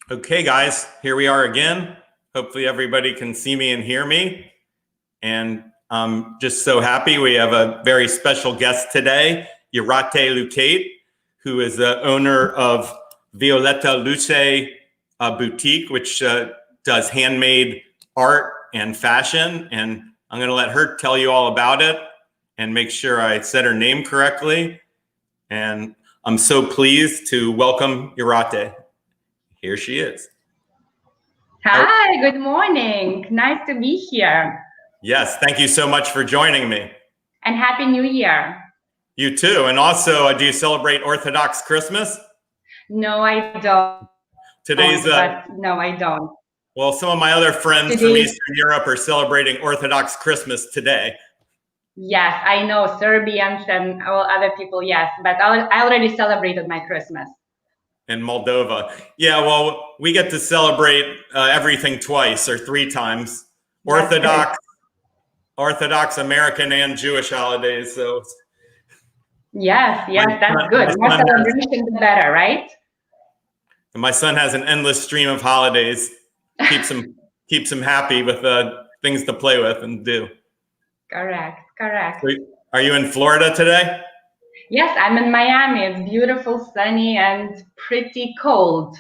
Okay, guys, here we are again. Hopefully everybody can see me and hear me. And I'm just so happy we have a very special guest today, Jurate Luckaite, who is the owner of Jurate Luckaite boutique, which does handmade art and fashion. And I'm going to let her tell you all about it and make sure I said her name correctly. And I'm so pleased to welcome Jurate. Here she is. Hi, good morning. Nice to be here. Yes, thank you so much for joining me. And Happy New Year. You too. And also, do you celebrate Orthodox Christmas? No, I don't. No, I don't. Well, some of my other friends from Eastern Europe are celebrating Orthodox Christmas today. Yes, I know, Serbians and all other people, yes. But I already celebrated my Christmas. In Moldova. Yeah, well, we get to celebrate everything twice or three times. Orthodox, American, and Jewish holidays. So yes, that's good. More celebration, the better, right? And my son has an endless stream of holidays. Keeps him happy with things to play with and do. Correct. So, are you in Florida today? Yes, I'm in Miami. It's beautiful, sunny, and pretty cold.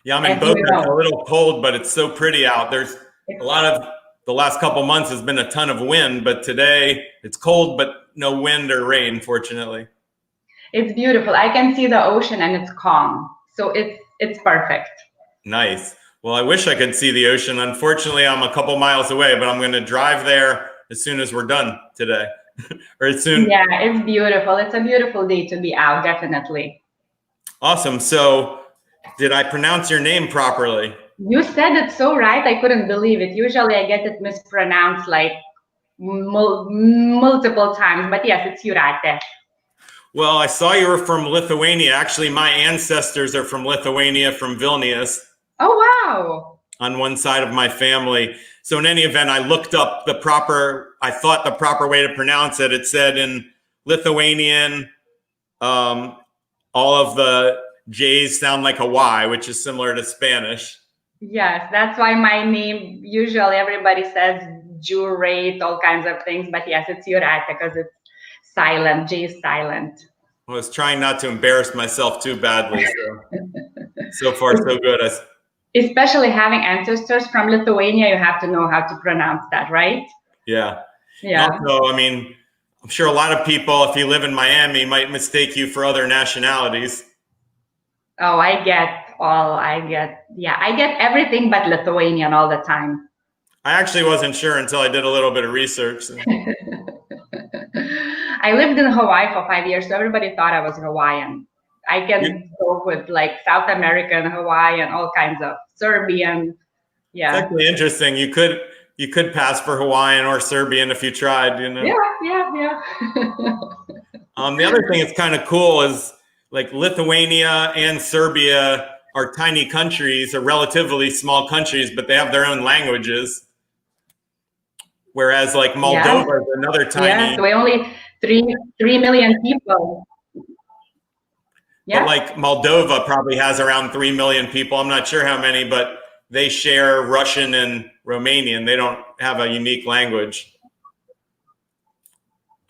Yeah, I'm in Boca. It's a little cold, but it's so pretty out. There's a lot of, the last couple months has been a ton of wind, but today it's cold, but no wind or rain, fortunately. It's beautiful. I can see the ocean and it's calm. So it's perfect. Nice. Well, I wish I could see the ocean. Unfortunately, I'm a couple miles away, but I'm going to drive there as soon as we're done today. Or soon. Yeah, it's beautiful. It's a beautiful day to be out, definitely. Awesome. So, did I pronounce your name properly? You said it so right. I couldn't believe it. Usually I get it mispronounced like multiple times, but yes, it's Jurate. Well, I saw you were from Lithuania. Actually, my ancestors are from Lithuania, from Vilnius. Oh, wow. On one side of my family. So in any event, I looked up I thought the proper way to pronounce it. It said in Lithuanian, all of the J's sound like a Y, which is similar to Spanish. Yes, that's why my name, usually everybody says Jurate, all kinds of things. But yes, it's Jurate because it's silent. J is silent. I was trying not to embarrass myself too badly. So far, so good. Especially having ancestors from Lithuania, you have to know how to pronounce that, right? Yeah. Yeah. Also, I mean, I'm sure a lot of people, if you live in Miami, might mistake you for other nationalities. Oh, I get everything but Lithuanian all the time. I actually wasn't sure until I did a little bit of research. I lived in Hawaii for 5 years, so everybody thought I was Hawaiian. I can go with like South American, Hawaiian, all kinds of Serbian. Yeah. It's actually interesting. You could pass for Hawaiian or Serbian if you tried, you know. Yeah. The other thing that's kind of cool is like Lithuania and Serbia are tiny countries, or relatively small countries, but they have their own languages. Whereas like Moldova is another tiny. Yes, we're only 3 million people. Yeah. But like Moldova probably has around 3 million people. I'm not sure how many, but they share Russian and Romanian. They don't have a unique language.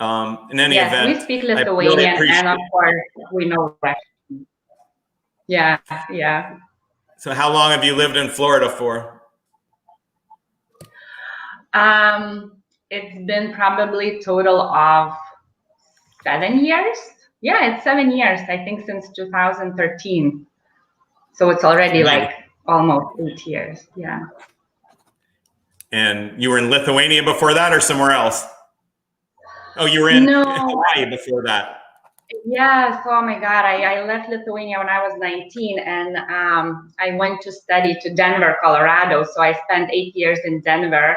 In any event, we speak Lithuanian, really, and of course we know Russian. Yeah. So how long have you lived in Florida for? It's been probably total of 7 years. Yeah, it's 7 years, I think, since 2013. So it's already like almost 8 years. Yeah. And you were in Lithuania before that or somewhere else? Oh, you were in Hawaii before that. Yes. Oh my God. I left Lithuania when I was 19 and I went to study to Denver, Colorado. So I spent 8 years in Denver.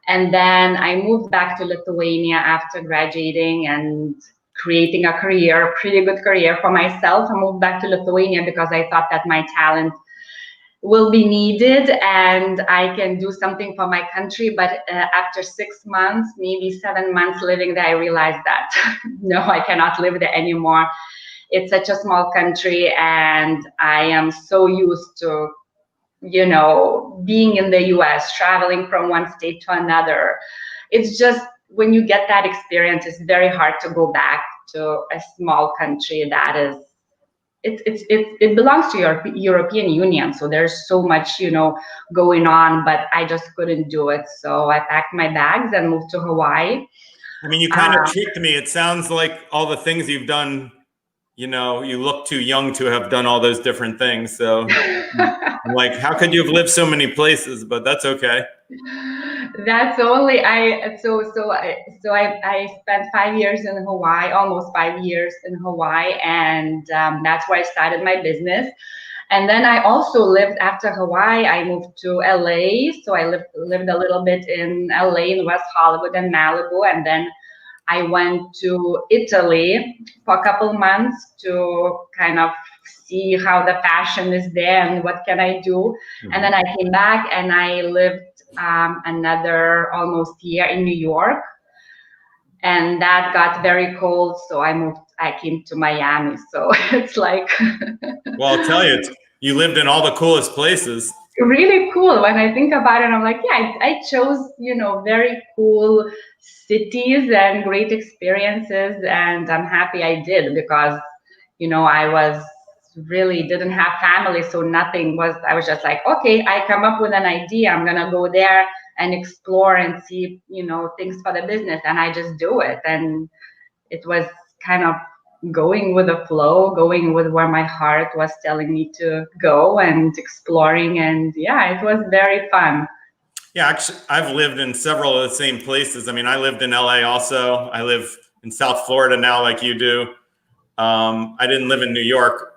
And then I moved back to Lithuania after graduating and creating a career, pretty good career for myself. I moved back to Lithuania because I thought that my talent will be needed and I can do something for my country. But after 6 months, maybe 7 months living there, I realized that no, I cannot live there anymore. It's such a small country and I am so used to being in the US, traveling from one state to another. It's just, when you get that experience, it's very hard to go back to a small country that is, it belongs to your European Union. So there's so much, going on, but I just couldn't do it. So I packed my bags and moved to Hawaii. I mean, you kind of tricked me. It sounds like all the things you've done, you look too young to have done all those different things. So I'm like, how could you have lived so many places? But that's okay. That's only I spent 5 years in Hawaii, almost 5 years in Hawaii, and that's where I started my business. And then I also lived, after Hawaii, I moved to LA. So I lived a little bit in LA, in West Hollywood and Malibu, and then I went to Italy for a couple months to kind of see how the fashion is there and what can I do. Mm-hmm. And then I came back and I lived another almost year in New York, and that got very cold. So I came to Miami. So it's like, well, I'll tell you, you lived in all the coolest places. Really cool. When I think about it, I'm like, yeah, I chose, very cool cities and great experiences. And I'm happy I did, because, I was really didn't have family. So I was just like, okay, I come up with an idea. I'm going to go there and explore and see, things for the business. And I just do it. And it was kind of going with the flow, going with where my heart was telling me to go, and exploring. And yeah, it was very fun. Yeah, actually, I've lived in several of the same places. I mean, I lived in LA also. I live in South Florida now, like you do. I didn't live in New York,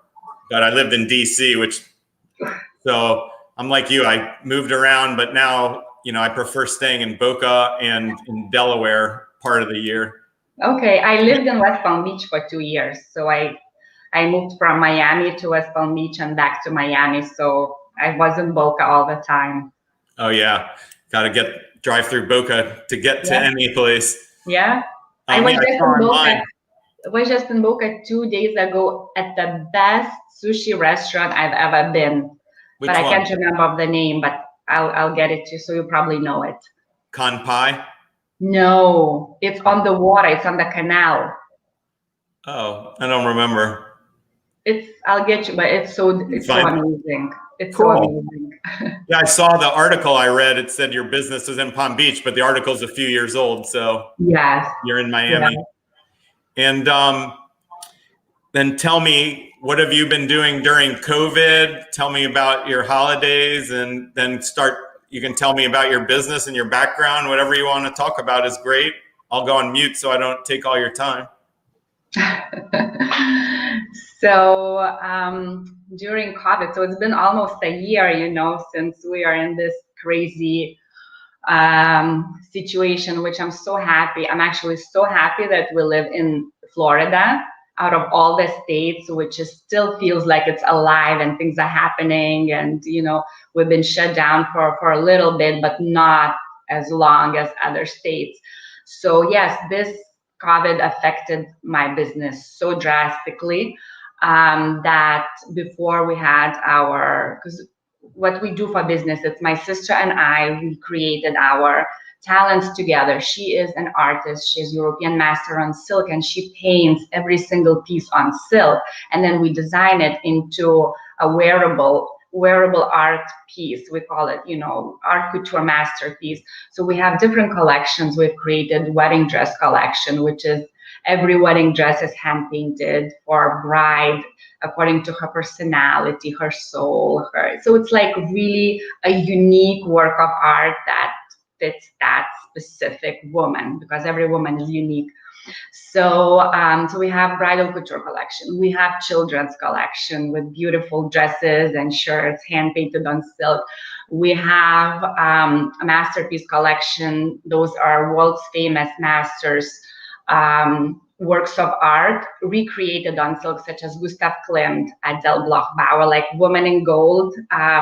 but I lived in DC, so I'm like you. I moved around, but now, I prefer staying in Boca and in Delaware part of the year. Okay, I lived in West Palm Beach for 2 years. So I moved from Miami to West Palm Beach and back to Miami. So I was in Boca all the time. Oh yeah, got to drive through Boca to get to any place. Yeah, I was just in Boca 2 days ago at the best sushi restaurant I've ever been. Which but I one? Can't remember the name, but I'll get it to you, so you probably know it. Kanpai? No, it's on the water. It's on the canal. Oh, I don't remember. I'll get you, but it's so amazing. It's cool. So amazing. Yeah, I saw the article I read. It said your business is in Palm Beach, but the article's a few years old. So yes, you're in Miami. Yeah. And then tell me, what have you been doing during COVID? Tell me about your holidays, and then you can tell me about your business and your background. Whatever you want to talk about is great. I'll go on mute so I don't take all your time. So during COVID, so it's been almost a year, since we are in this crazy situation, which I'm so happy. I'm actually so happy that we live in Florida, out of all the states, which still feels like it's alive and things are happening. And, we've been shut down for a little bit, but not as long as other states. So yes, this COVID affected my business so drastically that before we had because what we do for business, it's my sister and we created our talents together. She is an artist. She's European master on silk, and she paints every single piece on silk. And then we design it into a wearable art piece. We call it, art couture masterpiece. So we have different collections. We've created wedding dress collection, which is every wedding dress is hand painted for a bride according to her personality, her soul, so it's like really a unique work of art that fits that specific woman, because every woman is unique. So we have bridal couture collection. We have children's collection with beautiful dresses and shirts hand painted on silk. We have a masterpiece collection. Those are world's famous masters works of art recreated on silk, such as Gustav Klimt, Adele Bloch-Bauer, like Woman in Gold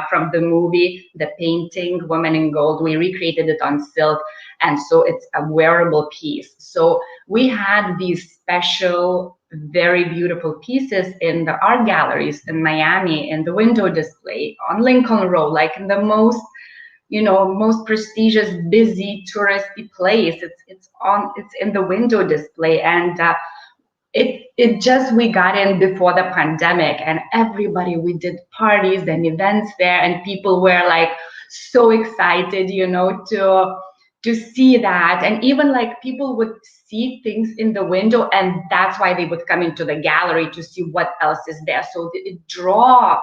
from the movie, the painting Woman in Gold. We recreated it on silk, and so it's a wearable piece. So we had these special very beautiful pieces in the art galleries in Miami, in the window display on Lincoln Road, like in the most, most prestigious, busy touristy place. It's in the window display, and it just, we got in before the pandemic, and we did parties and events there, and people were like so excited, to see that. And even like people would see things in the window, and that's why they would come into the gallery to see what else is there. So it draw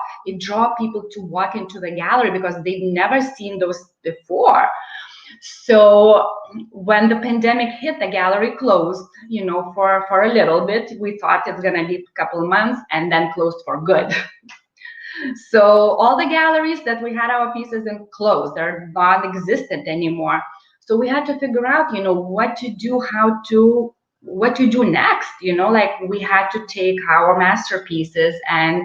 people to walk into the gallery because they've never seen those before. So when the pandemic hit, the gallery closed, for a little bit. We thought it's going to be a couple of months, and then closed for good. So all the galleries that we had our pieces in closed. They're non-existent anymore. So we had to figure out, what to do, what to do next. Like we had to take our masterpieces and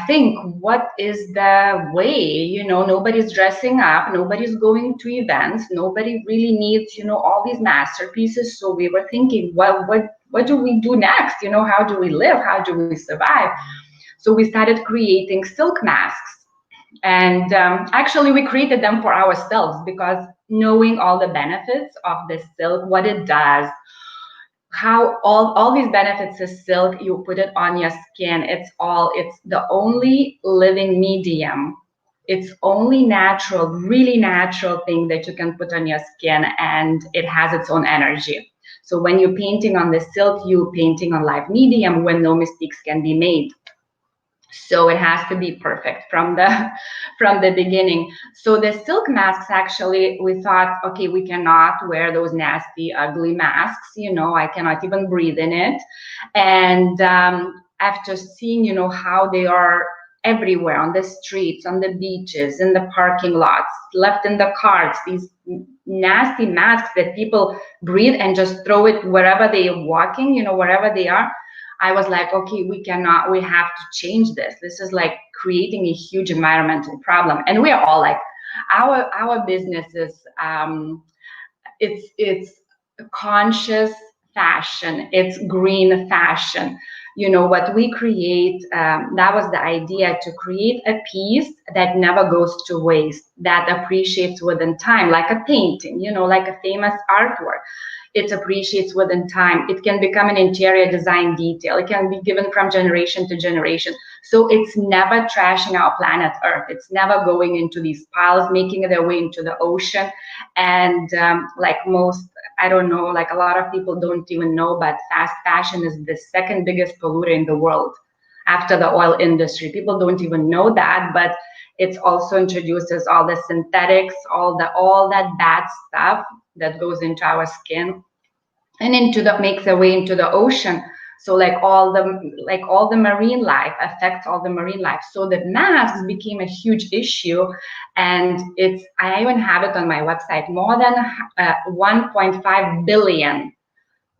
think, what is the way? Nobody's dressing up, nobody's going to events, nobody really needs, all these masterpieces. So we were thinking, well, what do we do next? How do we live? How do we survive? So we started creating silk masks. And actually, we created them for ourselves, because knowing all the benefits of the silk, what it does, how all these benefits of silk, you put it on your skin, it's the only living medium, it's only natural, really natural thing that you can put on your skin, and it has its own energy. So when you're painting on the silk, you're painting on live medium when no mistakes can be made. So it has to be perfect from the beginning. So the silk masks, actually, we thought, okay, we cannot wear those nasty, ugly masks. I cannot even breathe in it. And after seeing, how they are everywhere, on the streets, on the beaches, in the parking lots, left in the carts, these nasty masks that people breathe and just throw it wherever they are walking, wherever they are. I was like, okay, we have to change this. This is like creating a huge environmental problem. And we are all like, our businesses, it's conscious fashion, it's green fashion. What we create, that was the idea, to create a piece that never goes to waste, that appreciates within time, like a painting, like a famous artwork. It appreciates within time. It can become an interior design detail. It can be given from generation to generation. So it's never trashing our planet Earth. It's never going into these piles, making their way into the ocean. And like I don't know, like a lot of people don't even know, but fast fashion is the second biggest polluter in the world after the oil industry. People don't even know that, but it also introduces all the synthetics, all that bad stuff that goes into our skin and makes their way into the ocean. So all the marine life affects all the marine life. So the masks became a huge issue, and I even have it on my website. More than 1.5 billion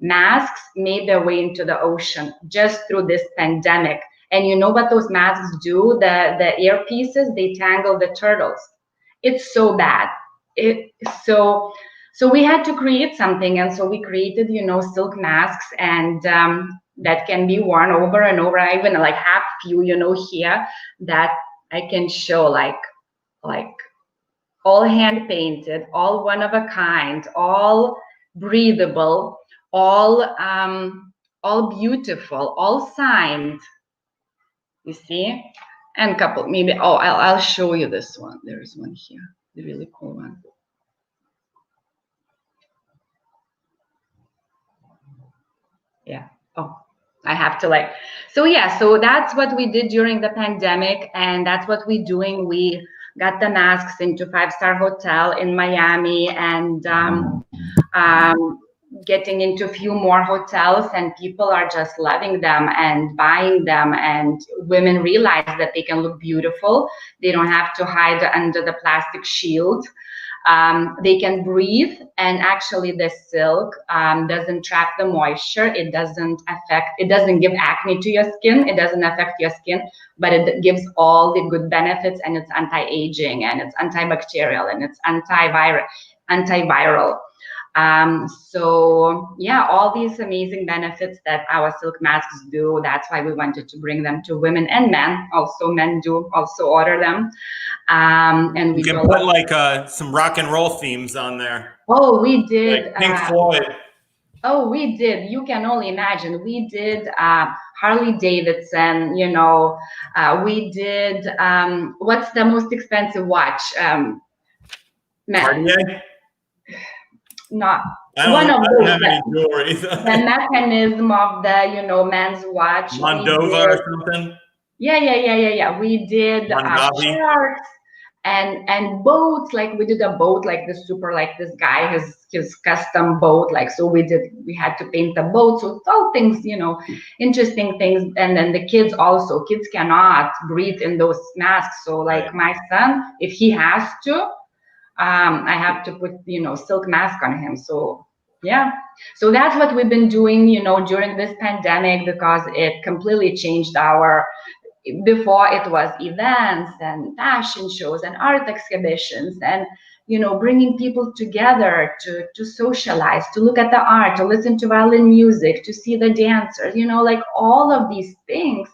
masks made their way into the ocean just through this pandemic. And you know what those masks do? The earpieces, they tangle the turtles. It's so bad. So we had to create something, and so we created, silk masks, and that can be worn over and over. I even have few, here that I can show, like all hand painted, all one of a kind, all breathable, all beautiful, all signed. You see, and couple maybe. Oh, I'll show you this one. There's one here, the really cool one. Yeah. Oh, I have to so yeah, so that's what we did during the pandemic, and that's what we're doing. We got the masks into 5-star hotel in Miami, and getting into a few more hotels, and people are just loving them and buying them, and women realize that they can look beautiful. They don't have to hide under the plastic shield. They can breathe, and actually the silk doesn't trap the moisture. It doesn't give acne to your skin. It doesn't affect your skin, but it gives all the good benefits, and it's anti-aging, and it's antibacterial, and it's antiviral. So yeah, all these amazing benefits that our silk masks do, that's why we wanted to bring them to women and men. Also, men do also order them. And we You can do a put lot. like some rock and roll themes on there, Oh, we did. like Pink Floyd. Oh, we did. You can only imagine. We did Harley Davidson, we did, what's the most expensive watch? Cartier? Not I don't, one of I don't those. have any jewelry. The mechanism of the, men's watch. Mondova or something? Yeah. We did Mondavi? sharks and boats. Like we did a boat, like the super, like this guy has his custom boat. Like, so we had to paint the boat. So it's all things, interesting things. And then the kids also, kids cannot breathe in those masks. So like Right. my son, if he has to, I have to put, silk mask on him. So yeah. So that's what we've been doing, during this pandemic, because it completely changed before it was events and fashion shows and art exhibitions and, bringing people together to socialize, to look at the art, to listen to violin music, to see the dancers, like all of these things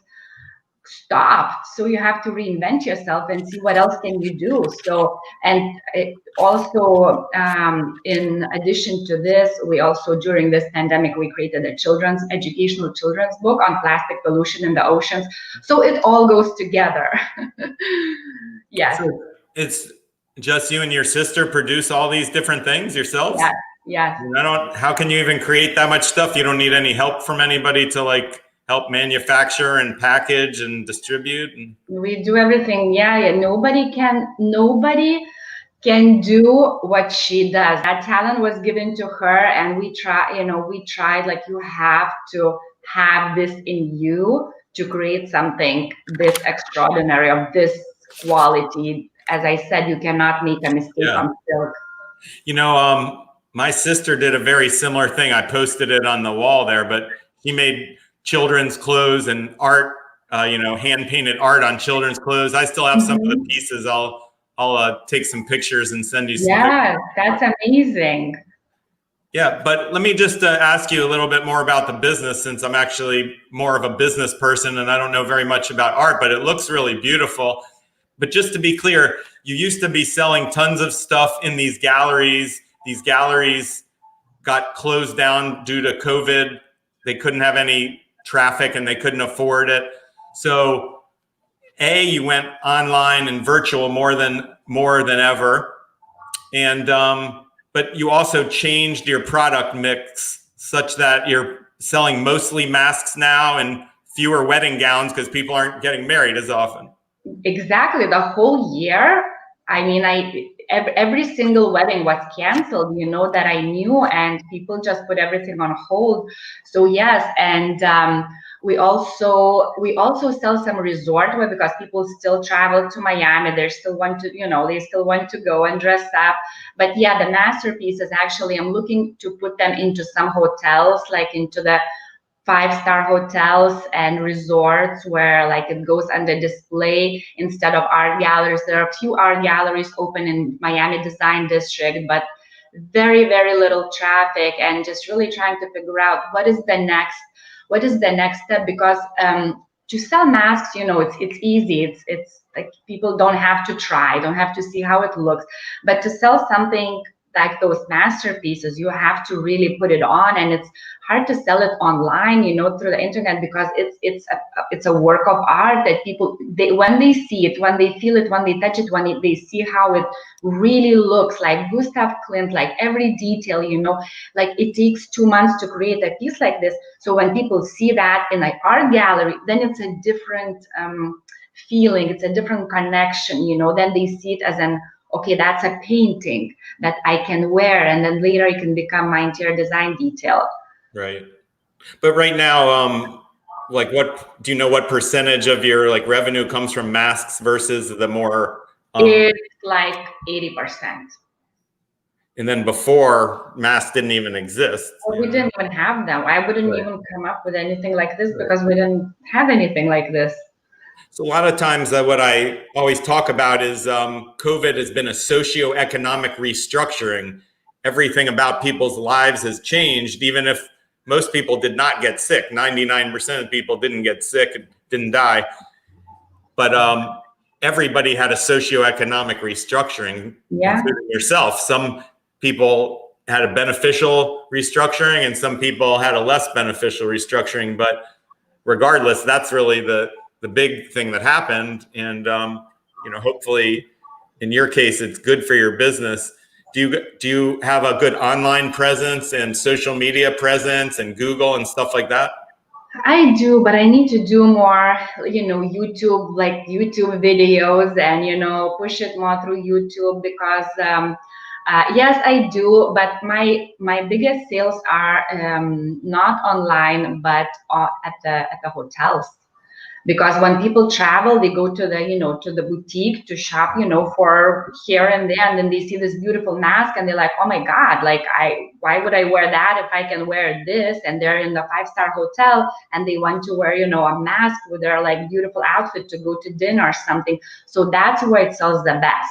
stopped. So you have to reinvent yourself and see what else can you do. So, and also, in addition to this, we also, during this pandemic, we created a educational children's book on plastic pollution in the oceans. So it all goes together. Yes. So it's just you and your sister produce all these different things yourselves? Yes. How can you even create that much stuff? You don't need any help from anybody to like help manufacture and package and distribute? We do everything. Yeah. Nobody can do what she does. That talent was given to her, and we tried, like, you have to have this in you to create something this extraordinary, of this quality. As I said, you cannot make a mistake on silk. My sister did a very similar thing. I posted it on the wall there, but she made children's clothes and art, hand painted art on children's clothes. I still have some of the pieces. I'll take some pictures and send you some. Yeah, that's amazing. Yeah, but let me just ask you a little bit more about the business, since I'm actually more of a business person and I don't know very much about art, but it looks really beautiful. But just to be clear, you used to be selling tons of stuff in these galleries. These galleries got closed down due to COVID. They couldn't have any traffic and they couldn't afford it. So you went online and virtual more than ever. And but you also changed your product mix such that you're selling mostly masks now and fewer wedding gowns because people aren't getting married as often. Exactly. The whole year, I mean, every single wedding was canceled, that I knew, and people just put everything on hold. So yes, and we also sell some resort wear, because people still travel to Miami. They still want to go and dress up. But yeah, the masterpieces, actually, I'm looking to put them into some hotels, like into the 5-star hotels and resorts, where like it goes under display instead of art galleries. There are a few art galleries open in Miami Design District, but very, very little traffic, and just really trying to figure out what is the next step, because to sell masks, it's easy. It's like people don't have to try, don't have to see how it looks, but to sell something like those masterpieces, you have to really put it on, and it's hard to sell it online, through the internet, because it's a work of art that people, when they see it, when they feel it, when they touch it, when they see how it really looks, like Gustav Klimt, like every detail, like it takes 2 months to create a piece like this. So when people see that in an art gallery, then it's a different feeling, it's a different connection, then they see it as okay, that's a painting that I can wear, and then later it can become my interior design detail. Right. But right now, like, what do you know, what percentage of your like revenue comes from masks versus the more it's like 80%. And then before, masks didn't even exist. Well, we didn't even have them. I wouldn't even come up with anything like this, because we didn't have anything like this. So a lot of times what I always talk about is COVID has been a socioeconomic restructuring. everything about people's lives has changed, even if most people did not get sick. 99% of people didn't get sick and didn't die. But everybody had a socioeconomic restructuring, including yourself. Some people had a beneficial restructuring and some people had a less beneficial restructuring. But regardless, that's really the big thing that happened. And, hopefully in your case, it's good for your business. Do you have a good online presence and social media presence and Google and stuff like that? I do, but I need to do more, YouTube, like YouTube videos and, push it more through YouTube because, yes, I do, but my biggest sales are not online, but at the hotels. Because when people travel, they go to the, to the boutique to shop, for here and there, and then they see this beautiful mask and they're like, oh my God, like why would I wear that if I can wear this? And they're in the 5-star hotel and they want to wear, a mask with their like beautiful outfit to go to dinner or something. So that's where it sells the best.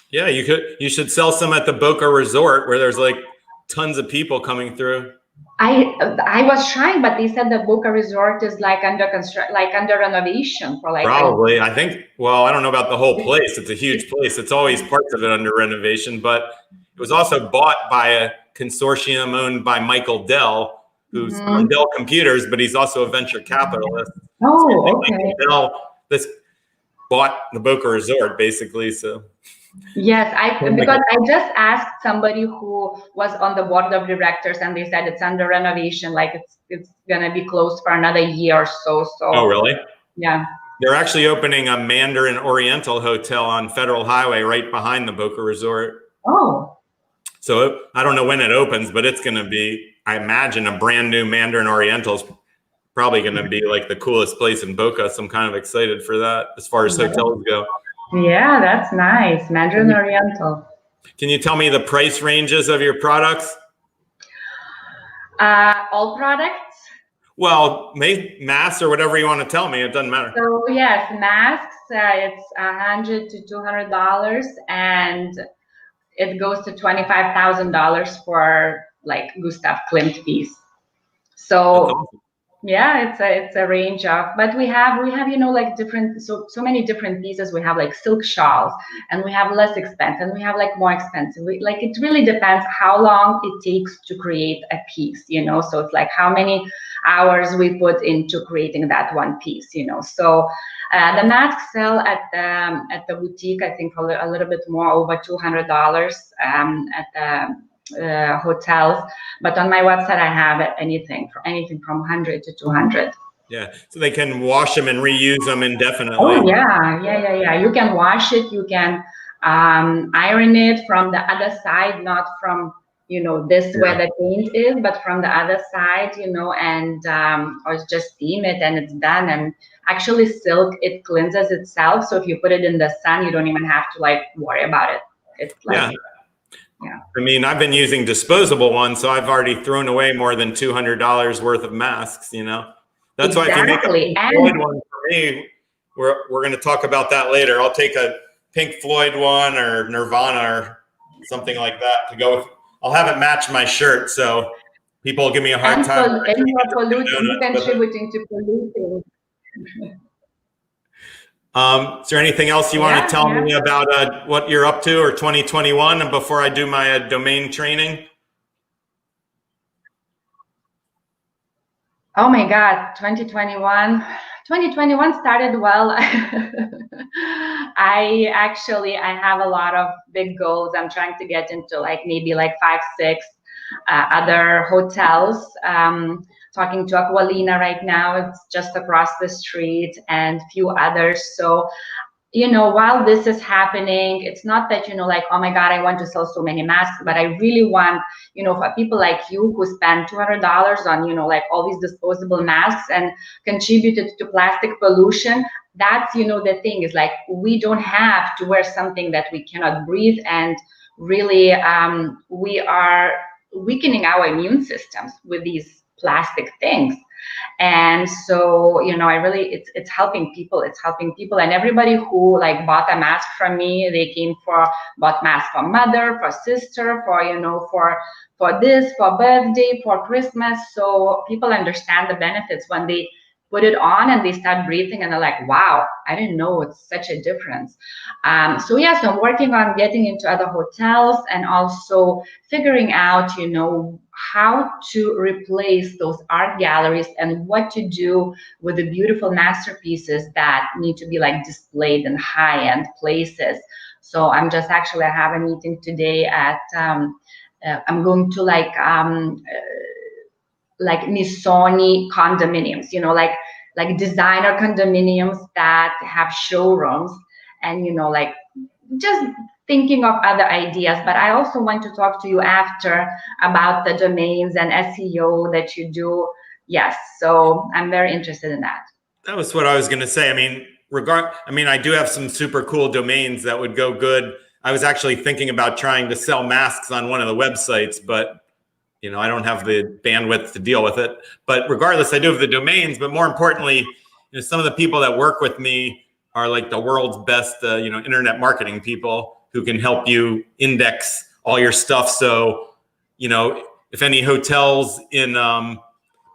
Yeah, you should sell some at the Boca Resort where there's like tons of people coming through. I was trying, but they said the Boca Resort is like under renovation for like probably. I think. Well, I don't know about the whole place. It's a huge place. It's always parts of it under renovation, but it was also bought by a consortium owned by Michael Dell, who's from Dell Computers, but he's also a venture capitalist. Oh, okay. Michael Dell bought the Boca Resort basically. So. Yes, because I just asked somebody who was on the board of directors, and they said it's under renovation, like it's gonna be closed for another year or so. So. Oh, really? Yeah. They're actually opening a Mandarin Oriental hotel on Federal Highway right behind the Boca Resort. Oh. So I don't know when it opens, but it's going to be, I imagine, a brand new Mandarin Oriental is probably going to be like the coolest place in Boca. So I'm kind of excited for that as far as hotels go. Yeah, that's nice. Mandarin Oriental. Can you tell me the price ranges of your products? All products? Well, masks or whatever you want to tell me. It doesn't matter. So yes, masks, it's $100 to $200, and it goes to $25,000 for like Gustav Klimt piece. So awesome. Yeah, it's a range of, but we have like different, so many different pieces. We have like silk shawls, and we have less expensive, and we have like more expensive. Like it really depends how long it takes to create a piece, so it's like how many hours we put into creating that one piece, so the masks sell at the boutique, I think, for a little bit more, over $200 at the hotels, but on my website I have anything from 100 to 200. Yeah, so they can wash them and reuse them indefinitely. Oh yeah. You can wash it, you can iron it from the other side, not from this where the paint is, but from the other side, and or just steam it and it's done. And actually silk, it cleanses itself, so if you put it in the sun, you don't even have to like worry about it. It's like yeah. I mean, I've been using disposable ones, so I've already thrown away more than $200 worth of masks, That's why if you make a Pink Floyd one for me, we're going to talk about that later. I'll take a Pink Floyd one or Nirvana or something like that to go with. I'll have it match my shirt, so people will give me a hard time. And you're contributing to polluting. Is there anything else you want to tell me about what you're up to or 2021 and before I do my domain training? Oh my God, 2021 started well. I have a lot of big goals. I'm trying to get into like maybe like 5, 6 other hotels. Talking to Aqualina right now, it's just across the street, and a few others. So, while this is happening, it's not that, like, oh my God, I want to sell so many masks, but I really want, for people like you who spend $200 on, like all these disposable masks and contributed to plastic pollution. That's, the thing is like, we don't have to wear something that we cannot breathe, and really we are weakening our immune systems with these plastic things. And so, I really, it's helping people. It's helping people. And everybody who like bought a mask from me, they bought masks for mother, for sister, for this, for birthday, for Christmas. So people understand the benefits when they put it on and they start breathing and they're like, wow, I didn't know it's such a difference. So I'm working on getting into other hotels and also figuring out, how to replace those art galleries and what to do with the beautiful masterpieces that need to be like displayed in high-end places. So I have a meeting today at, I'm going to like Missoni condominiums, like designer condominiums that have showrooms, and like just thinking of other ideas. But I also want to talk to you after about the domains and SEO that you do. Yes, so I'm very interested in that. That was what I was going to say. I mean, I do have some super cool domains that would go good. I was actually thinking about trying to sell masks on one of the websites, but I don't have the bandwidth to deal with it. But regardless, I do have the domains. But more importantly, some of the people that work with me are like the world's best, internet marketing people who can help you index all your stuff. So, if any hotels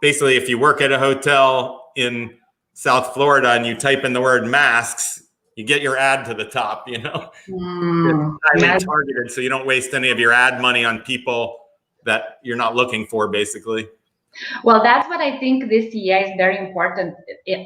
basically, if you work at a hotel in South Florida and you type in the word masks, you get your ad to the top, It's highly targeted, so you don't waste any of your ad money on people that you're not looking for, basically. Well, that's what I think this year is very important,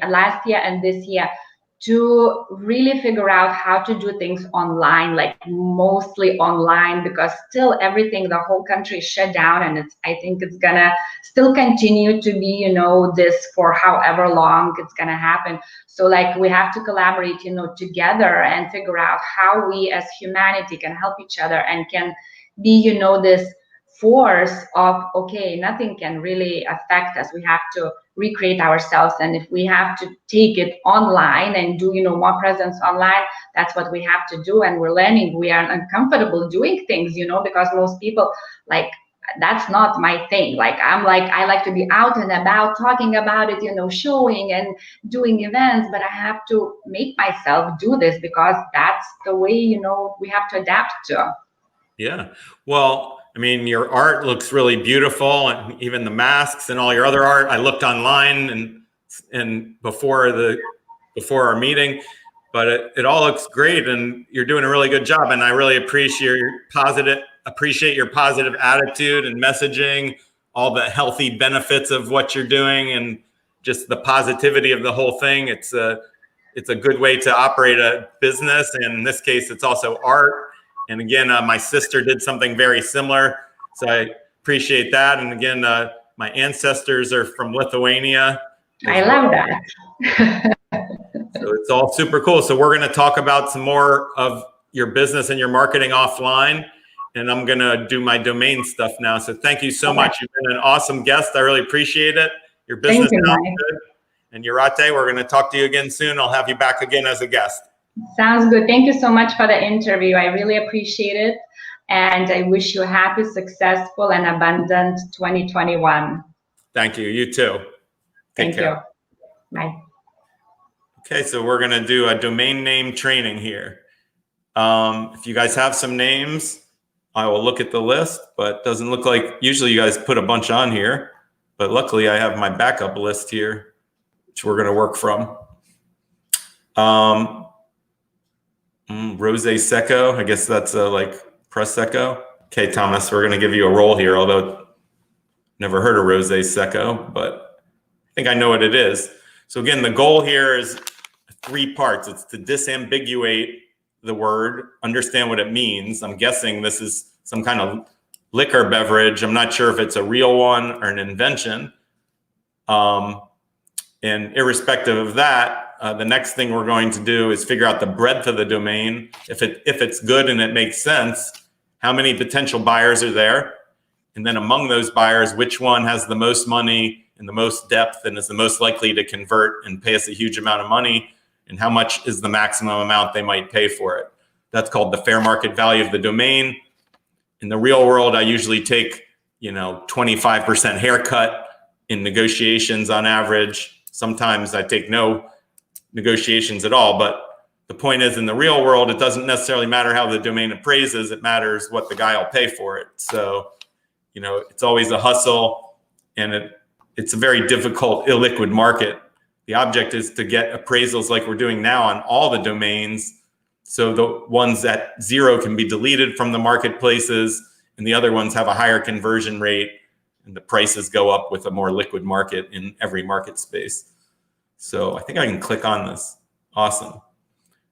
last year and this year, to really figure out how to do things online, like mostly online, because still everything, the whole country is shut down, and I think it's gonna still continue to be, this for however long it's gonna happen. So like we have to collaborate, together and figure out how we as humanity can help each other and can be, this force of, okay, nothing can really affect us. We have to recreate ourselves, and if we have to take it online and do more presence online, that's what we have to do. And we're learning, we are uncomfortable doing things, because most people, like, that's not my thing. Like I like to be out and about talking about it, showing and doing events, but I have to make myself do this because that's the way, we have to adapt to. Yeah, well, I mean, your art looks really beautiful, and even the masks and all your other art. I looked online and before our meeting, but it all looks great, and you're doing a really good job. And I really appreciate your positive attitude and messaging, all the healthy benefits of what you're doing, and just the positivity of the whole thing. It's a good way to operate a business, and in this case, it's also art. And again, my sister did something very similar, so I appreciate that. And again, my ancestors are from Lithuania. I love that. So it's all super cool. So we're going to talk about some more of your business and your marketing offline, and I'm going to do my domain stuff now. So thank you so much. You've been an awesome guest. I really appreciate it. Your business is good. And Jurate, we're going to talk to you again soon. I'll have you back again as a guest. Sounds good. Thank you so much for the interview. I really appreciate it. And I wish you a happy, successful, and abundant 2021. Thank you. You too. Thank you. Bye. Okay, so we're going to do a domain name training here. If you guys have some names, I will look at the list, but it doesn't look like usually you guys put a bunch on here. But luckily, I have my backup list here, which we're going to work from. Rose Secco, I guess that's like Prosecco. Okay, Thomas, we're going to give you a roll here, although never heard of Rose Secco, but I think I know what it is. So again, the goal here is 3 parts. It's to disambiguate the word, understand what it means. I'm guessing this is some kind of liquor beverage. I'm not sure if it's a real one or an invention. And irrespective of that, the next thing we're going to do is figure out the breadth of the domain. If it's good and it makes sense, how many potential buyers are there? And then among those buyers, which one has the most money and the most depth and is the most likely to convert and pay us a huge amount of money? And how much is the maximum amount they might pay for it? That's called the fair market value of the domain. In the real world, I usually take, 25% haircut in negotiations on average. Sometimes I take no negotiations at all, but the point is, in the real world, it doesn't necessarily matter how the domain appraises. It matters what the guy will pay for it. So, you know, it's always a hustle, and it's a very difficult illiquid market. The object is to get appraisals like we're doing now on all the domains. So the ones at 0 can be deleted from the marketplaces, and the other ones have a higher conversion rate, and the prices go up with a more liquid market in every market space. So I think I can click on this. Awesome.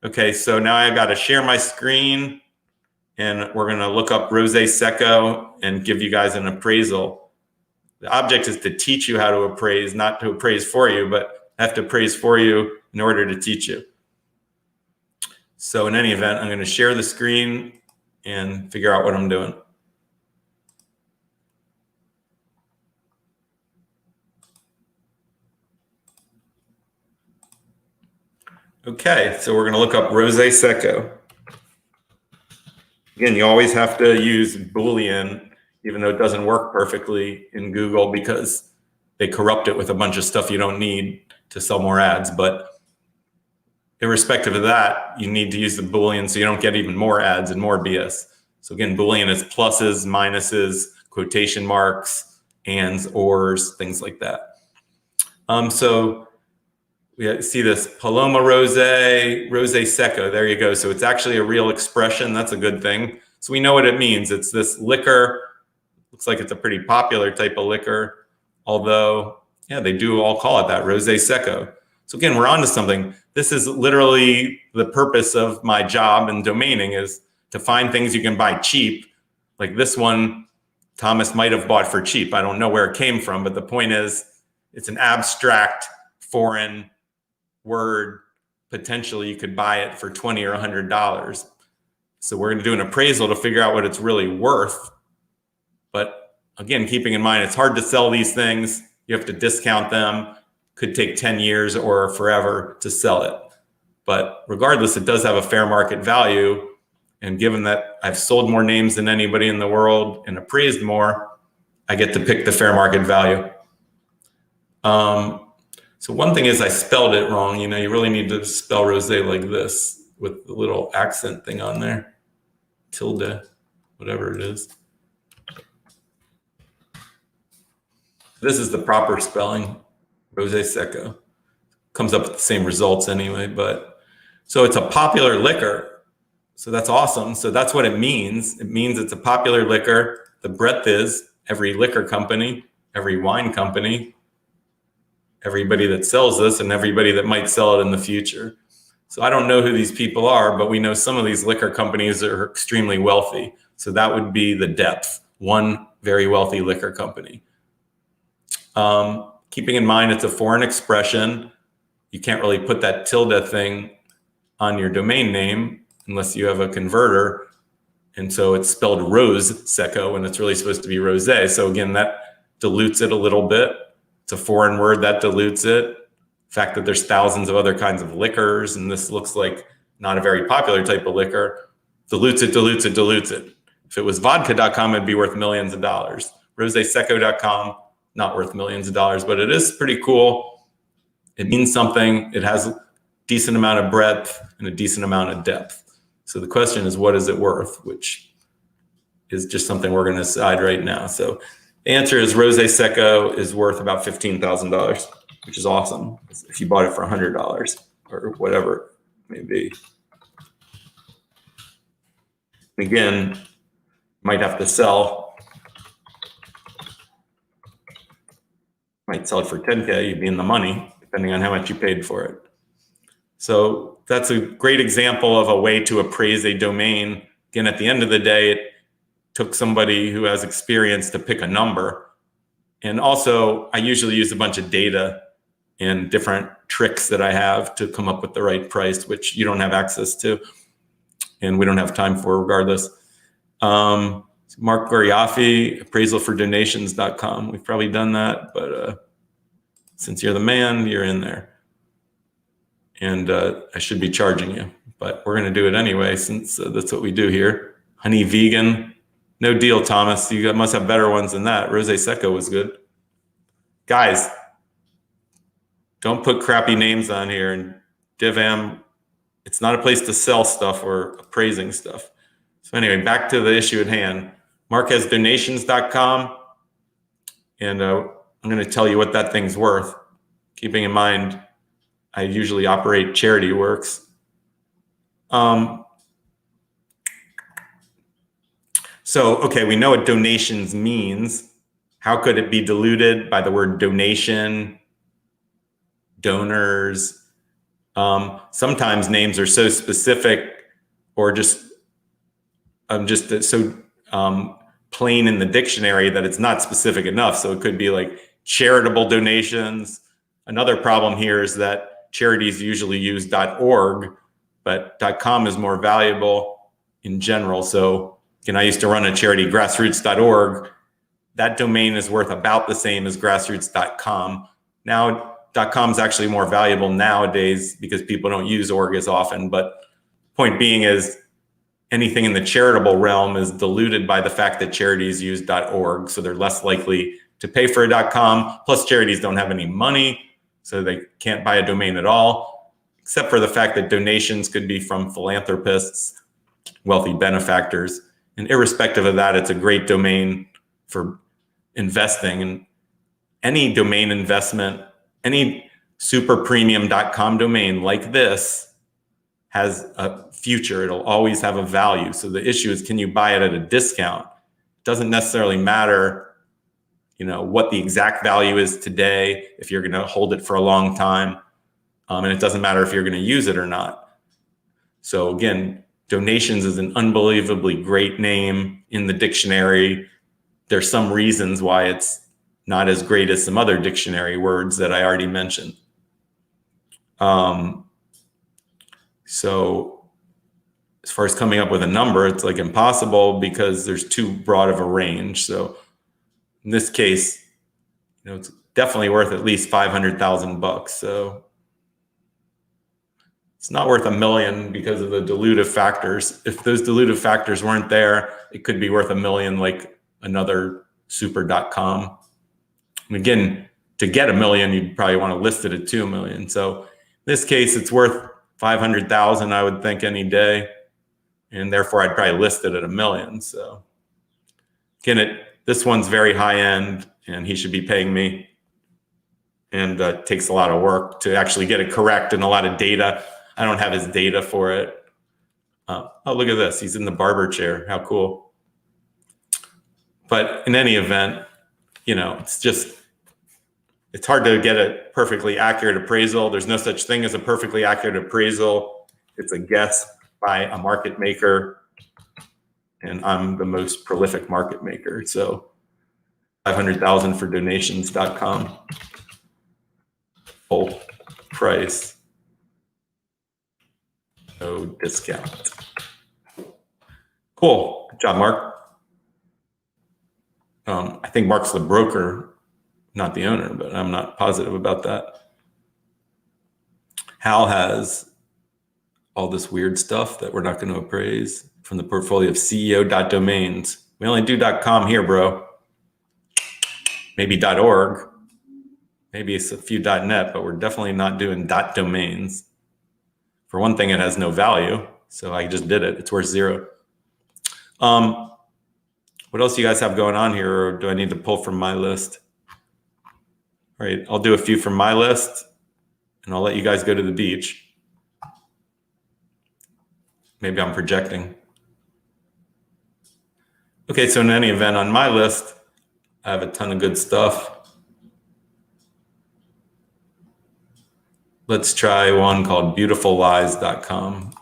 Okay, so now I've got to share my screen, and we're going to look up Rose Secco and give you guys an appraisal. The object is to teach you how to appraise, not to appraise for you, but I have to appraise for you in order to teach you. So in any event, I'm going to share the screen and figure out what I'm doing. Okay, so we're going to look up Rose Secco. Again, you always have to use Boolean, even though it doesn't work perfectly in Google because they corrupt it with a bunch of stuff you don't need to sell more ads. But irrespective of that, you need to use the Boolean so you don't get even more ads and more BS. So again, Boolean is pluses, minuses, quotation marks, ands, ors, things like that. So we see this Paloma Rose Secco. There you go. So it's actually a real expression. That's a good thing. So we know what it means. It's this liquor. Looks like it's a pretty popular type of liquor, although, yeah, they do all call it that, Rose Secco. So again, we're on to something. This is literally the purpose of my job in domaining, is to find things you can buy cheap. Like this one, Thomas might have bought for cheap. I don't know where it came from, but the point is, it's an abstract foreign word. Potentially you could buy it for $20 or $100. So we're going to do an appraisal to figure out what it's really worth. But again, keeping in mind, it's hard to sell these things. You have to discount them. Could take 10 years or forever to sell it. But regardless, it does have a fair market value. And given that I've sold more names than anybody in the world and appraised more, I get to pick the fair market value. So one thing is I spelled it wrong. You know, you really need to spell rose like this with the little accent thing on there. Tilde, whatever it is. This is the proper spelling, Rose Secco. Comes up with the same results anyway, but so it's a popular liquor. So that's awesome. So that's what it means. It means it's a popular liquor. The breadth is every liquor company, every wine company, everybody that sells this, and everybody that might sell it in the future. So I don't know who these people are, but we know some of these liquor companies are extremely wealthy. So that would be the depth, one very wealthy liquor company. Keeping in mind it's a foreign expression. You can't really put that tilde thing on your domain name unless you have a converter. And so it's spelled Rose Secco when it's really supposed to be rose. So again, that dilutes it a little bit. It's a foreign word, that dilutes it. The fact that there's thousands of other kinds of liquors, and this looks like not a very popular type of liquor, dilutes it, dilutes it, dilutes it. If it was vodka.com, it'd be worth millions of dollars. RoseSecco.com, not worth millions of dollars, but it is pretty cool. It means something. It has a decent amount of breadth and a decent amount of depth. So the question is, what is it worth? Which is just something we're going to decide right now. So the answer is Rose Secco is worth about $15,000, which is awesome if you bought it for $100 or whatever it may be. Again, might have to sell. Might sell it for 10K, you'd be in the money, depending on how much you paid for it. So that's a great example of a way to appraise a domain. Again, at the end of the day, it took somebody who has experience to pick a number. And also, I usually use a bunch of data and different tricks that I have to come up with the right price, which you don't have access to, and we don't have time for regardless. Mark Goriafi, appraisalfordonations.com. We've probably done that, but since you're the man, you're in there. And I should be charging you, but we're going to do it anyway, since that's what we do here. Honey vegan. No deal, Thomas. You must have better ones than that. Rose Secco was good. guys, don't put crappy names on here. And Divam, it's not a place to sell stuff or appraising stuff. So anyway, back to the issue at hand. Mark has donations.com, and I'm going to tell you what that thing's worth, keeping in mind I usually operate charity works. So, okay, we know what donations means. How could it be diluted by the word donation, donors? Sometimes names are so specific or just so plain in the dictionary that it's not specific enough. So it could be like charitable donations. Another problem here is that charities usually use .org, but .com is more valuable in general. So I used to run a charity, grassroots.org. That domain is worth about the same as grassroots.com. Now, .com is actually more valuable nowadays because people don't use org as often. But point being is anything in the charitable realm is diluted by the fact that charities use .org. So they're less likely to pay for a .com. Plus, charities don't have any money, so they can't buy a domain at all, except for the fact that donations could be from philanthropists, wealthy benefactors. And irrespective of that, it's a great domain for investing. And any domain investment, any super premium.com domain like this has a future. It'll always have a value. So the issue is, can you buy it at a discount? It doesn't necessarily matter, what the exact value is today, if you're going to hold it for a long time. And it doesn't matter if you're going to use it or not. So again, donations is an unbelievably great name in the dictionary. There's some reasons why it's not as great as some other dictionary words that I already mentioned. So as far as coming up with a number, it's like impossible because there's too broad of a range. So in this case, it's definitely worth at least $500,000. So it's not worth $1 million because of the dilutive factors. If those dilutive factors weren't there, it could be worth $1 million like another super.com. And again, to get $1 million, you'd probably want to list it at $2 million. So in this case, it's worth $500,000, I would think, any day. And therefore, I'd probably list it at $1 million. So again, this one's very high end, and he should be paying me. And it takes a lot of work to actually get it correct and a lot of data. I don't have his data for it. Oh, look at this. He's in the barber chair. How cool. But in any event, it's hard to get a perfectly accurate appraisal. There's no such thing as a perfectly accurate appraisal. It's a guess by a market maker. And I'm the most prolific market maker. So 500,000 for donations.com. Full price. No discount. Cool. Good job, Mark. I think Mark's the broker, not the owner, but I'm not positive about that. Hal has all this weird stuff that we're not going to appraise from the portfolio of CEO.domains. We only do .com here, bro. Maybe .org. Maybe it's a few .net, but we're definitely not doing .domains. For one thing, it has no value, so I just did it. It's worth $0. What else do you guys have going on here, or do I need to pull from my list? All right, I'll do a few from my list, and I'll let you guys go to the beach. Maybe I'm projecting. Okay, so in any event, on my list, I have a ton of good stuff. Let's try one called beautifullies.com.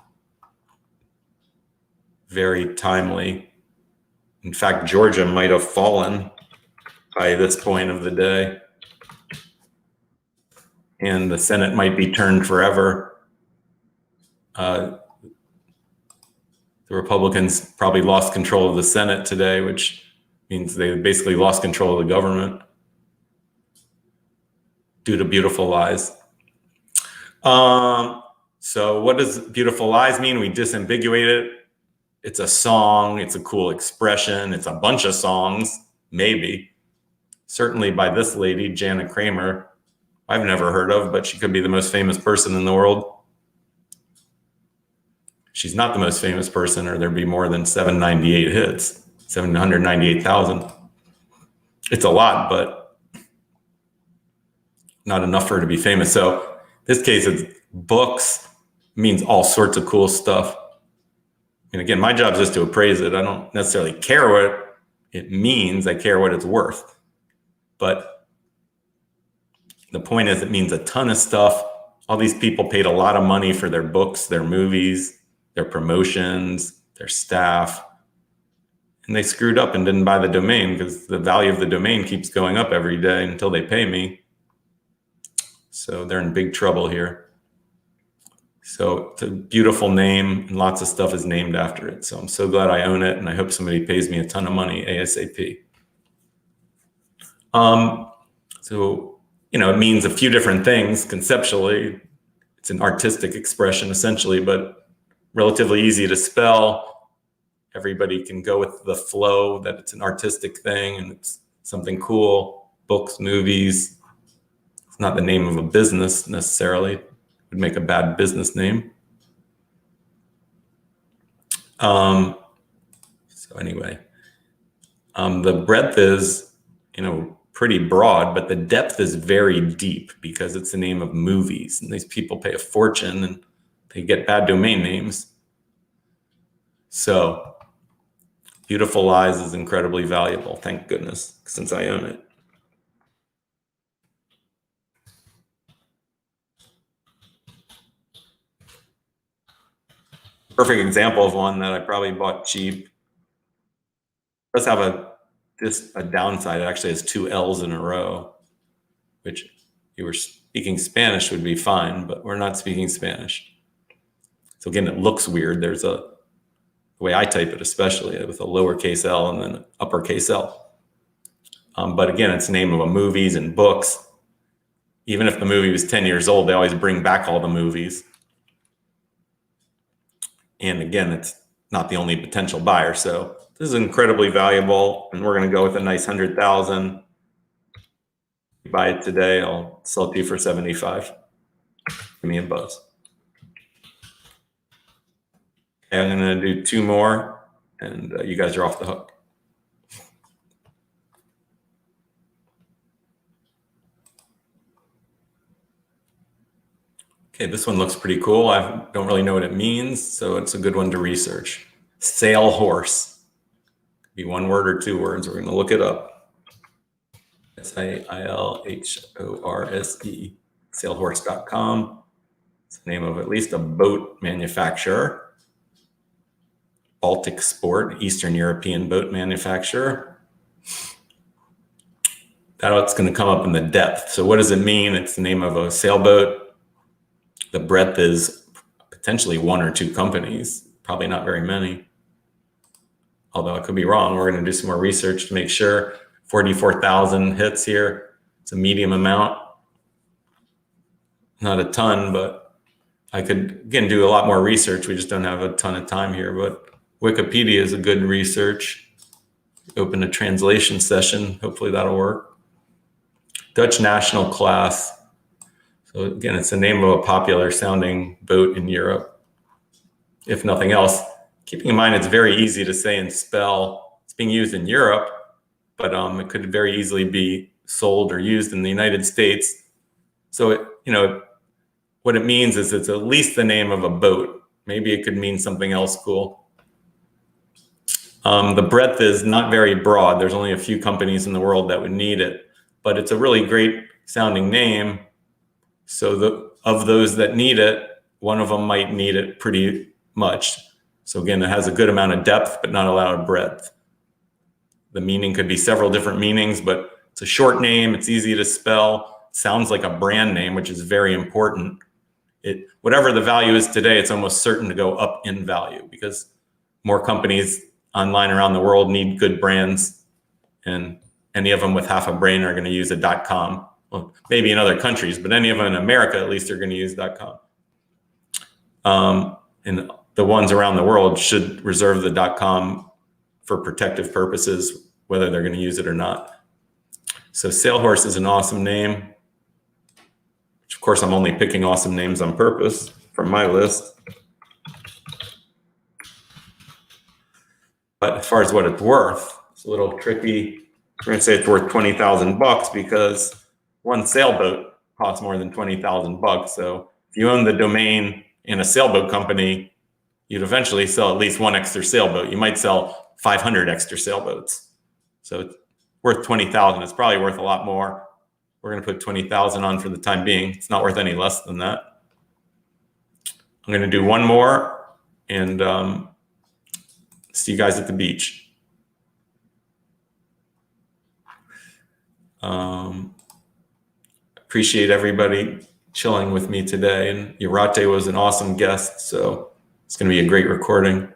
Very timely. In fact, Georgia might have fallen by this point of the day. And the Senate might be turned forever. The Republicans probably lost control of the Senate today, which means they basically lost control of the government due to Beautiful Lies. So what does Beautiful Lies mean? We disambiguate it. It's a song. It's a cool expression. It's a bunch of songs, maybe. certainly by this lady, Jana Kramer. I've never heard of, but she could be the most famous person in the world. She's not the most famous person, or there'd be more than 798 hits, 798,000. It's a lot, but not enough for her to be famous. So this case, it's books, means all sorts of cool stuff. And again, my job is just to appraise it. I don't necessarily care what it means. I care what it's worth. But the point is, it means a ton of stuff. All these people paid a lot of money for their books, their movies, their promotions, their staff. And they screwed up and didn't buy the domain, because the value of the domain keeps going up every day until they pay me. So they're in big trouble here. So it's a beautiful name, and lots of stuff is named after it. So I'm so glad I own it, and I hope somebody pays me a ton of money ASAP. So, it means a few different things conceptually. It's an artistic expression essentially, but relatively easy to spell. Everybody can go with the flow that it's an artistic thing and it's something cool. Books, movies. It's not the name of a business necessarily. It would make a bad business name. So anyway, the breadth is, pretty broad, but the depth is very deep because it's the name of movies, and these people pay a fortune and they get bad domain names. So Beautiful Lies is incredibly valuable, thank goodness, since I own it. Perfect example of one that I probably bought cheap. It does have a downside. It actually has 2 L's in a row, which if you were speaking Spanish would be fine, but we're not speaking Spanish. So again, it looks weird. There's the way I type it, especially with a lowercase L and then uppercase L. But again, it's the name of a movies and books. Even if the movie was 10 years old, they always bring back all the movies. And again, it's not the only potential buyer. So this is incredibly valuable, and we're going to go with a nice 100,000. You buy it today, I'll sell it to you for 75. Give me a buzz. Okay, I'm going to do 2 more, and you guys are off the hook. Okay, this one looks pretty cool. I don't really know what it means, so it's a good one to research. Sail horse. Could be 1 word or 2 words. We're going to look it up. SAILHORSE, sailhorse.com. It's the name of at least a boat manufacturer. Baltic Sport, Eastern European boat manufacturer. That's going to come up in the depth. So what does it mean? It's the name of a sailboat. The breadth is potentially 1 or 2 companies, probably not very many. Although I could be wrong. We're going to do some more research to make sure. 44,000 hits here. It's a medium amount. Not a ton, but I could, again, do a lot more research. We just don't have a ton of time here, but Wikipedia is a good research. Open a translation session. Hopefully that'll work. Dutch National Class. So again, it's the name of a popular sounding boat in Europe. If nothing else, keeping in mind it's very easy to say and spell. It's being used in Europe, but it could very easily be sold or used in the United States. So what it means is it's at least the name of a boat. Maybe it could mean something else cool. The breadth is not very broad. There's only a few companies in the world that would need it, but it's a really great sounding name. So of those that need it, one of them might need it pretty much. So again, it has a good amount of depth, but not a lot of breadth. The meaning could be several different meanings, but it's a short name. It's easy to spell. Sounds like a brand name, which is very important. Whatever the value is today, it's almost certain to go up in value because more companies online around the world need good brands, and any of them with half a brain are going to use a .com. Well, maybe in other countries, but any of them in America, at least, are going to use .com. And the ones around the world should reserve the .com for protective purposes, whether they're going to use it or not. So Sailhorse is an awesome name. Which of course, I'm only picking awesome names on purpose from my list. But as far as what it's worth, it's a little tricky. We're gonna say it's worth 20,000 bucks because one sailboat costs more than 20,000 bucks. So if you own the domain in a sailboat company, you'd eventually sell at least one extra sailboat. You might sell 500 extra sailboats. So it's worth 20,000. It's probably worth a lot more. We're going to put 20,000 on for the time being. It's not worth any less than that. I'm going to do one more and see you guys at the beach. Appreciate everybody chilling with me today. And Jurate was an awesome guest, so it's going to be a great recording.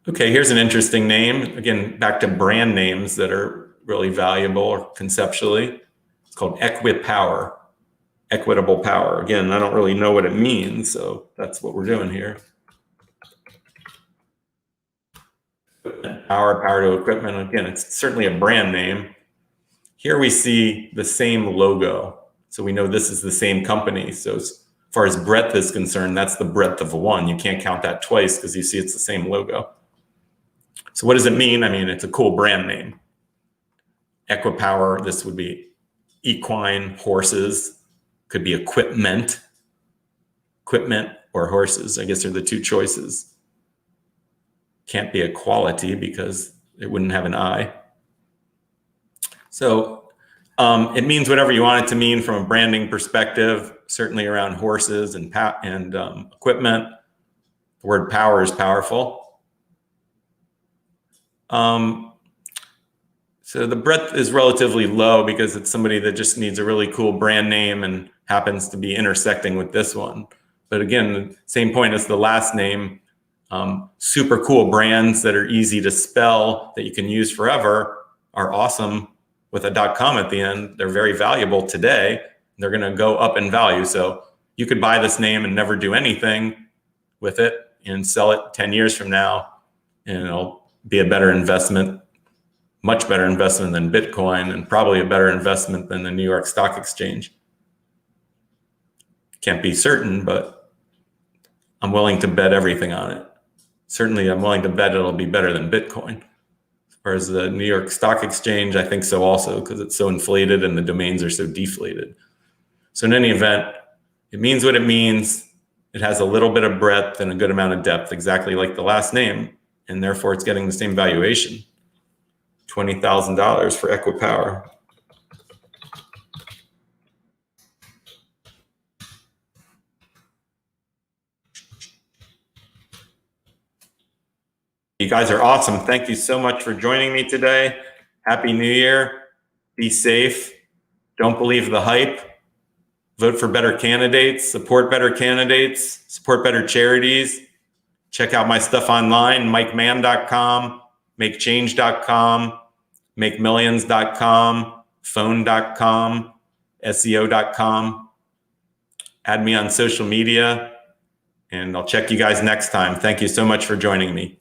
Okay, here's an interesting name. Again, back to brand names that are really valuable conceptually. It's called Equipower, equitable power. Again, I don't really know what it means, so that's what we're doing here. Power to equipment. Again, it's certainly a brand name. Here we see the same logo. So we know this is the same company. So as far as breadth is concerned, that's the breadth of one. You can't count that twice because you see it's the same logo. So what does it mean? I mean, it's a cool brand name. Equipower, this would be equine, horses, could be equipment or horses. I guess are the two choices. Can't be equality because it wouldn't have an I. So it means whatever you want it to mean from a branding perspective, certainly around horses and equipment. The word power is powerful. So the breadth is relatively low because it's somebody that just needs a really cool brand name and happens to be intersecting with this one. But again, same point as the last name, super cool brands that are easy to spell that you can use forever are awesome with a .com at the end. They're very valuable today. They're going to go up in value. So you could buy this name and never do anything with it and sell it 10 years from now, and it'll be a better investment, much better investment than Bitcoin, and probably a better investment than the New York Stock Exchange. Can't be certain, but I'm willing to bet everything on it. Certainly, I'm willing to bet it'll be better than Bitcoin. As far as the New York Stock Exchange, I think so also, because it's so inflated and the domains are so deflated. So in any event, it means what it means. It has a little bit of breadth and a good amount of depth, exactly like the last name, and therefore it's getting the same valuation. $20,000 for Equipower. You guys are awesome. Thank you so much for joining me today. Happy New Year. Be safe. Don't believe the hype. Vote for better candidates. Support better candidates. Support better charities. Check out my stuff online, mikemann.com, makechange.com, makemillions.com, phone.com, SEO.com. Add me on social media, and I'll check you guys next time. Thank you so much for joining me.